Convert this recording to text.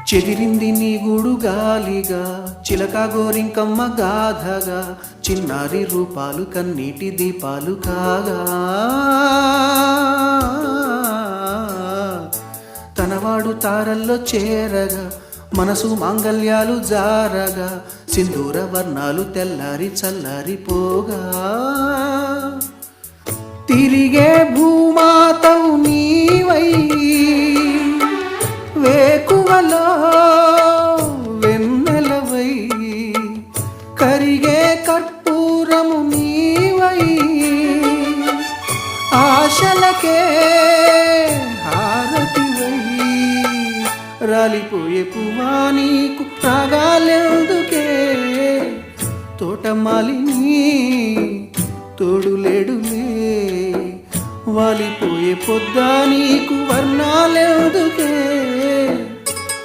చెదిరింది నీ గూడు గాలిగా చిలక గోరింకమ్మ గాథగా చిన్నారి రూపాలు కన్నీటి దీపాలు కాగా తనవాడు తారల్లో చేరగా మనసు మాంగల్యాలు జారగా సింధూర వర్ణాలు తెల్లారి చల్లారిపోగా తిరిగే భూమాతవు నీవై వేకువలో వెన్నెలవై కరిగే కర్పూరము నీవై ఆశలకే హారతివై రాలిపోయే పువ్వా నీకు రాగాలెందుకే తోటమాలిని తోడులేడులే వాలిపోయే పొద్దా నీకు వర్ణాలెందుకే